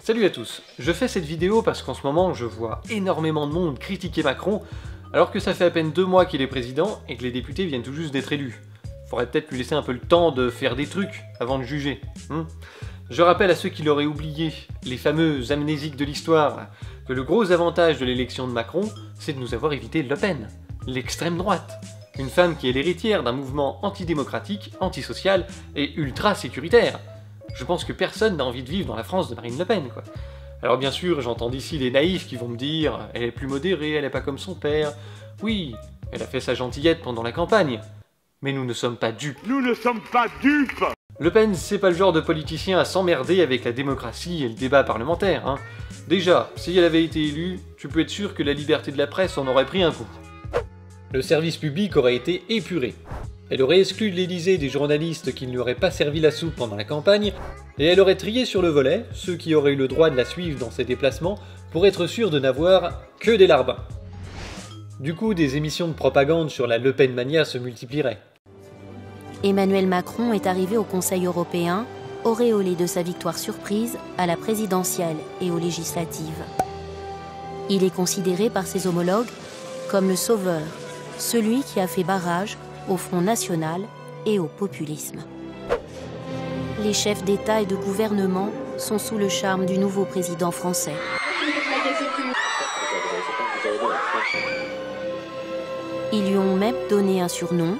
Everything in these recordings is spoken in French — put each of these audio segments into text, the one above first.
Salut à tous, je fais cette vidéo parce qu'en ce moment je vois énormément de monde critiquer Macron alors que ça fait à peine 2 mois qu'il est président et que les députés viennent tout juste d'être élus. Faudrait peut-être lui laisser un peu le temps de faire des trucs avant de juger. Je rappelle à ceux qui l'auraient oublié, les fameux amnésiques de l'histoire, que le gros avantage de l'élection de Macron, c'est de nous avoir évité Le Pen, l'extrême droite. Une femme qui est l'héritière d'un mouvement antidémocratique, antisocial et ultra sécuritaire. Je pense que personne n'a envie de vivre dans la France de Marine Le Pen, quoi. Alors bien sûr, j'entends d'ici les naïfs qui vont me dire « Elle est plus modérée, elle est pas comme son père. Oui, elle a fait sa gentillette pendant la campagne. » Mais nous ne sommes pas dupes. Nous ne sommes pas dupes! Le Pen, c'est pas le genre de politicien à s'emmerder avec la démocratie et le débat parlementaire, hein. Déjà, si elle avait été élue, tu peux être sûr que la liberté de la presse en aurait pris un coup. Le service public aurait été épuré. Elle aurait exclu de l'Élysée des journalistes qui ne lui auraient pas servi la soupe pendant la campagne, et elle aurait trié sur le volet ceux qui auraient eu le droit de la suivre dans ses déplacements pour être sûr de n'avoir que des larbins. Du coup, des émissions de propagande sur la Le Pen mania se multiplieraient. Emmanuel Macron est arrivé au Conseil européen, auréolé de sa victoire surprise à la présidentielle et aux législatives. Il est considéré par ses homologues comme le sauveur, celui qui a fait barrage au Front National et au populisme. Les chefs d'État et de gouvernement sont sous le charme du nouveau président français. Ils lui ont même donné un surnom,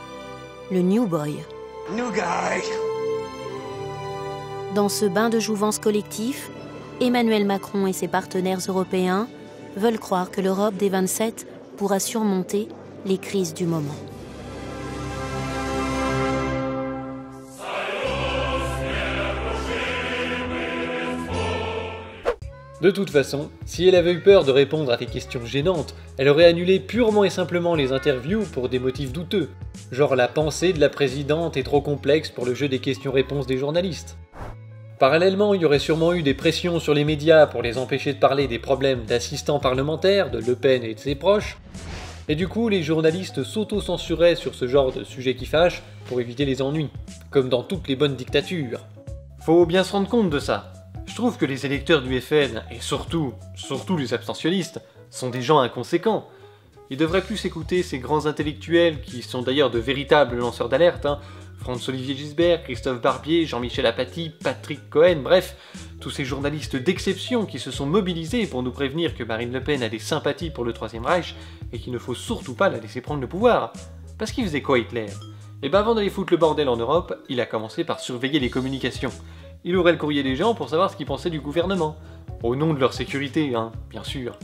le New Boy. New guy. Dans ce bain de jouvence collectif, Emmanuel Macron et ses partenaires européens veulent croire que l'Europe des 27 pourra surmonter les crises du moment. De toute façon, si elle avait eu peur de répondre à des questions gênantes, elle aurait annulé purement et simplement les interviews pour des motifs douteux, genre la pensée de la présidente est trop complexe pour le jeu des questions-réponses des journalistes. Parallèlement, il y aurait sûrement eu des pressions sur les médias pour les empêcher de parler des problèmes d'assistants parlementaires, de Le Pen et de ses proches, et du coup les journalistes s'auto-censuraient sur ce genre de sujet qui fâche pour éviter les ennuis, comme dans toutes les bonnes dictatures. Faut bien se rendre compte de ça. Je trouve que les électeurs du FN, et surtout les abstentionnistes, sont des gens inconséquents. Ils devraient plus écouter ces grands intellectuels qui sont d'ailleurs de véritables lanceurs d'alerte, François-Olivier Gisbert, Christophe Barbier, Jean-Michel Apathy, Patrick Cohen, bref, tous ces journalistes d'exception qui se sont mobilisés pour nous prévenir que Marine Le Pen a des sympathies pour le Troisième Reich et qu'il ne faut surtout pas la laisser prendre le pouvoir. Parce qu'il faisait quoi Hitler? Et ben avant d'aller foutre le bordel en Europe, il a commencé par surveiller les communications. Il ouvrait le courrier des gens pour savoir ce qu'ils pensaient du gouvernement. Au nom de leur sécurité, bien sûr.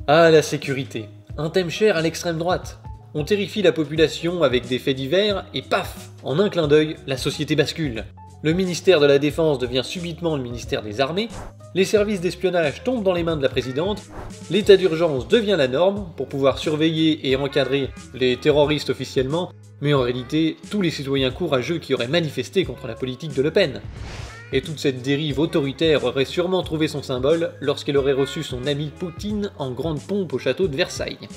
Ah, la sécurité. Un thème cher à l'extrême droite. On terrifie la population avec des faits divers et paf, en un clin d'œil, la société bascule. Le ministère de la Défense devient subitement le ministère des Armées, les services d'espionnage tombent dans les mains de la présidente, l'état d'urgence devient la norme pour pouvoir surveiller et encadrer les terroristes officiellement, mais en réalité, tous les citoyens courageux qui auraient manifesté contre la politique de Le Pen. Et toute cette dérive autoritaire aurait sûrement trouvé son symbole lorsqu'elle aurait reçu son ami Poutine en grande pompe au château de Versailles.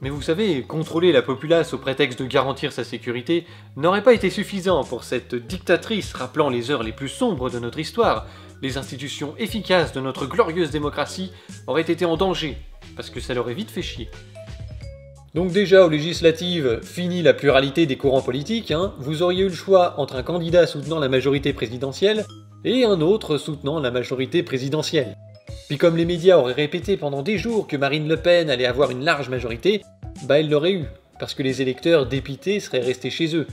Mais vous savez, contrôler la populace au prétexte de garantir sa sécurité n'aurait pas été suffisant pour cette dictatrice rappelant les heures les plus sombres de notre histoire. Les institutions efficaces de notre glorieuse démocratie auraient été en danger, parce que ça leur aurait vite fait chier. Donc déjà, aux législatives, fini la pluralité des courants politiques, vous auriez eu le choix entre un candidat soutenant la majorité présidentielle et un autre soutenant la majorité présidentielle. Puis comme les médias auraient répété pendant des jours que Marine Le Pen allait avoir une large majorité, elle l'aurait eu, parce que les électeurs dépités seraient restés chez eux.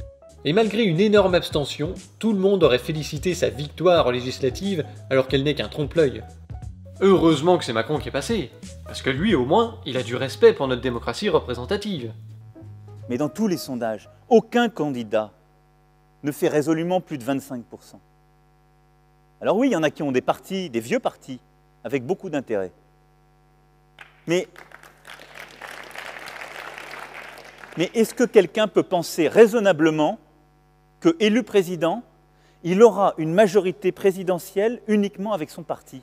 Et malgré une énorme abstention, tout le monde aurait félicité sa victoire législative alors qu'elle n'est qu'un trompe-l'œil. Heureusement que c'est Macron qui est passé, parce que lui au moins, il a du respect pour notre démocratie représentative. Mais dans tous les sondages, aucun candidat ne fait résolument plus de 25%. Alors oui, il y en a qui ont des partis, des vieux partis, avec beaucoup d'intérêt. Mais est-ce que quelqu'un peut penser raisonnablement que, élu président, il aura une majorité présidentielle uniquement avec son parti?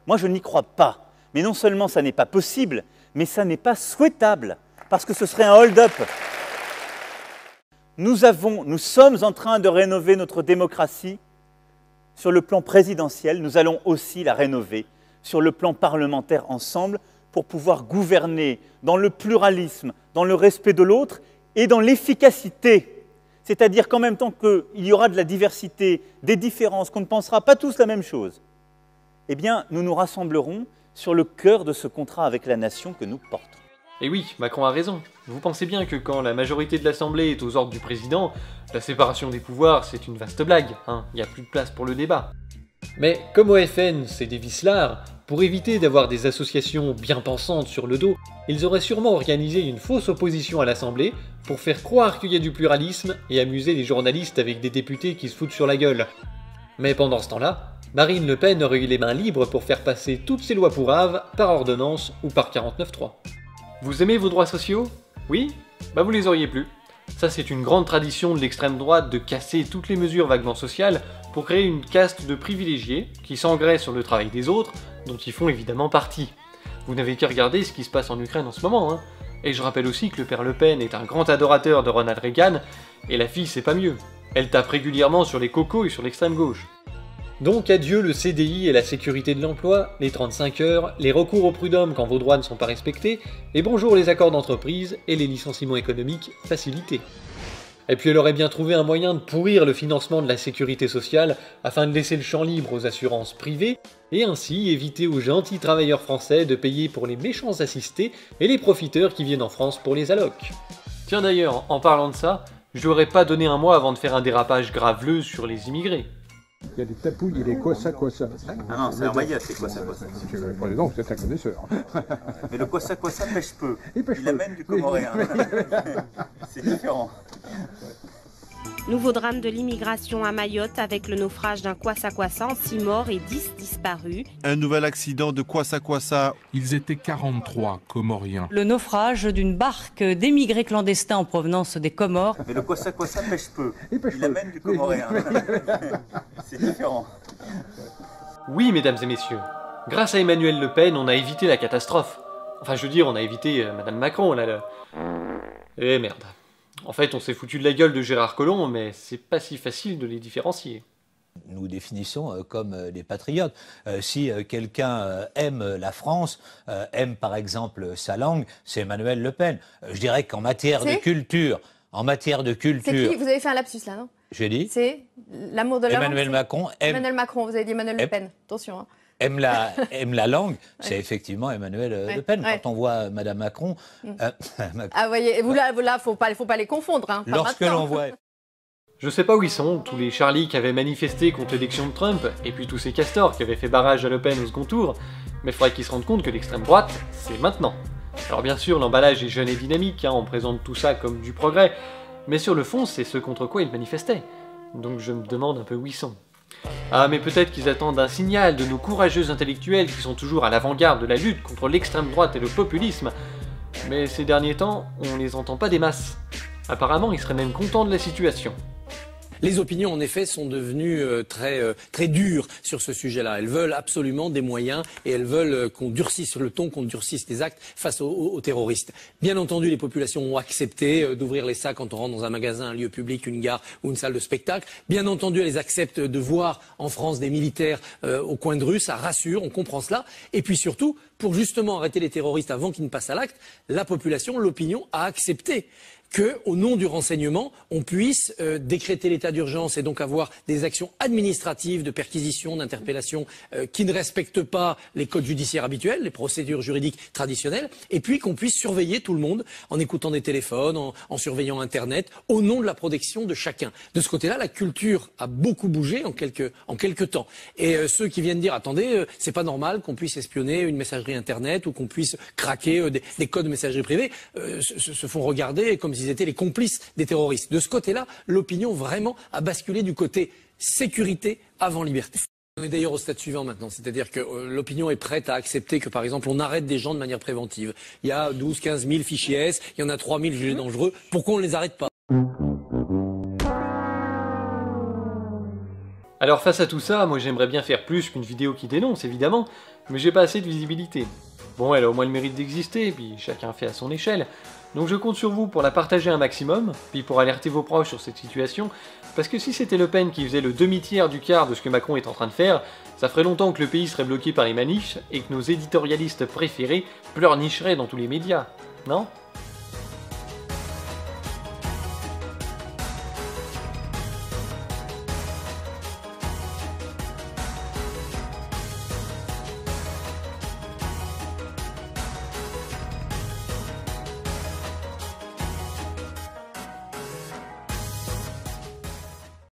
Moi, je n'y crois pas. Mais non seulement ça n'est pas possible, mais ça n'est pas souhaitable, parce que ce serait un hold-up. Nous sommes en train de rénover notre démocratie sur le plan présidentiel, nous allons aussi la rénover sur le plan parlementaire ensemble pour pouvoir gouverner dans le pluralisme, dans le respect de l'autre et dans l'efficacité. C'est-à-dire qu'en même temps qu'il y aura de la diversité, des différences, qu'on ne pensera pas tous la même chose, eh bien, nous nous rassemblerons sur le cœur de ce contrat avec la nation que nous portons. Et oui, Macron a raison. Vous pensez bien que quand la majorité de l'Assemblée est aux ordres du président, la séparation des pouvoirs, c'est une vaste blague, hein, il n'y a plus de place pour le débat. Mais comme au FN, c'est des vicelards, pour éviter d'avoir des associations bien pensantes sur le dos, ils auraient sûrement organisé une fausse opposition à l'Assemblée pour faire croire qu'il y a du pluralisme et amuser les journalistes avec des députés qui se foutent sur la gueule. Mais pendant ce temps-là, Marine Le Pen aurait eu les mains libres pour faire passer toutes ses lois pourraves par ordonnance ou par 49.3. Vous aimez vos droits sociaux? Oui? Bah vous les auriez plus. Ça c'est une grande tradition de l'extrême droite de casser toutes les mesures vaguement sociales pour créer une caste de privilégiés qui s'engraissent sur le travail des autres, dont ils font évidemment partie. Vous n'avez qu'à regarder ce qui se passe en Ukraine en ce moment, hein. Et je rappelle aussi que le père Le Pen est un grand adorateur de Ronald Reagan, et la fille c'est pas mieux. Elle tape régulièrement sur les cocos et sur l'extrême gauche. Donc adieu le CDI et la sécurité de l'emploi, les 35 heures, les recours au prud'homme quand vos droits ne sont pas respectés, et bonjour les accords d'entreprise et les licenciements économiques facilités. Et puis elle aurait bien trouvé un moyen de pourrir le financement de la sécurité sociale afin de laisser le champ libre aux assurances privées, et ainsi éviter aux gentils travailleurs français de payer pour les méchants assistés et les profiteurs qui viennent en France pour les allocs. Tiens d'ailleurs, en parlant de ça, je n'aurais pas donné un mois avant de faire un dérapage graveleux sur les immigrés. Il y a des tapouilles et des quoi-ça. Ah non, c'est un maillot, c'est quoi ça. Si tu veux pas les dents, vous êtes un connaisseur. Mais le quoi ça pêche peu. Il amène du comoréen. C'est différent. Nouveau drame de l'immigration à Mayotte avec le naufrage d'un kwassa-kwassa en 6 morts et 10 disparus. Un nouvel accident de kwassa-kwassa. Ils étaient 43 Comoriens. Le naufrage d'une barque d'émigrés clandestins en provenance des Comores. Mais le kwassa-kwassa pêche peu. Il amène du comoréen. C'est différent. Oui, mesdames et messieurs, grâce à Emmanuel Le Pen, on a évité la catastrophe. Enfin, je veux dire, on a évité Madame Macron, là. Eh merde. En fait, on s'est foutu de la gueule de Gérard Collomb, mais c'est pas si facile de les différencier. Nous définissons comme des patriotes. Si quelqu'un aime la France, aime par exemple sa langue, c'est Emmanuel Le Pen. Je dirais qu'en matière de culture, C'est qui? Vous avez fait un lapsus là, non? J'ai dit. C'est l'amour de la langue. Emmanuel Macron aime. Emmanuel Macron, vous avez dit Emmanuel Le Pen. Attention. Hein. Aime la langue, c'est effectivement Emmanuel Le Pen. Quand on voit Madame Macron... Ah voyez, vous là, faut pas les confondre. Hein, lorsque l'on voit... Je sais pas où ils sont, tous les Charlie qui avaient manifesté contre l'élection de Trump, et puis tous ces castors qui avaient fait barrage à Le Pen au second tour, mais il faudrait qu'ils se rendent compte que l'extrême droite, c'est maintenant. Alors bien sûr, l'emballage est jeune et dynamique, hein, on présente tout ça comme du progrès, mais sur le fond, c'est ce contre quoi ils manifestaient. Donc je me demande un peu où ils sont. Ah, mais peut-être qu'ils attendent un signal de nos courageux intellectuels qui sont toujours à l'avant-garde de la lutte contre l'extrême droite et le populisme. Mais ces derniers temps, on les entend pas des masses. Apparemment, ils seraient même contents de la situation. Les opinions, en effet, sont devenues très dures sur ce sujet-là. Elles veulent absolument des moyens et elles veulent qu'on durcisse le ton, qu'on durcisse les actes face aux terroristes. Bien entendu, les populations ont accepté d'ouvrir les sacs quand on rentre dans un magasin, un lieu public, une gare ou une salle de spectacle. Bien entendu, elles acceptent de voir en France des militaires au coin de rue. Ça rassure, on comprend cela. Et puis surtout, pour justement arrêter les terroristes avant qu'ils ne passent à l'acte, la population, l'opinion a accepté qu'au nom du renseignement, on puisse décréter l'état d'urgence et donc avoir des actions administratives de perquisition, d'interpellation qui ne respectent pas les codes judiciaires habituels, les procédures juridiques traditionnelles, et puis qu'on puisse surveiller tout le monde en écoutant des téléphones, en surveillant Internet, au nom de la protection de chacun. De ce côté-là, la culture a beaucoup bougé en quelques temps. Et ceux qui viennent dire, attendez, c'est pas normal qu'on puisse espionner une messagerie Internet ou qu'on puisse craquer des codes de messagerie privée, se font regarder comme s'ils étaient les complices des terroristes. De ce côté-là, l'opinion vraiment a basculé du côté sécurité avant liberté. On est d'ailleurs au stade suivant maintenant, c'est-à-dire que l'opinion est prête à accepter que, par exemple, on arrête des gens de manière préventive. Il y a 12-15 000 fichiers S, il y en a 3 000 jugés dangereux. Pourquoi on ne les arrête pas? Alors face à tout ça, moi j'aimerais bien faire plus qu'une vidéo qui dénonce, évidemment, mais j'ai pas assez de visibilité. Bon, elle a au moins le mérite d'exister, puis chacun fait à son échelle. Donc je compte sur vous pour la partager un maximum, puis pour alerter vos proches sur cette situation, parce que si c'était Le Pen qui faisait le demi-tiers du quart de ce que Macron est en train de faire, ça ferait longtemps que le pays serait bloqué par les manifs, et que nos éditorialistes préférés pleurnicheraient dans tous les médias, non ?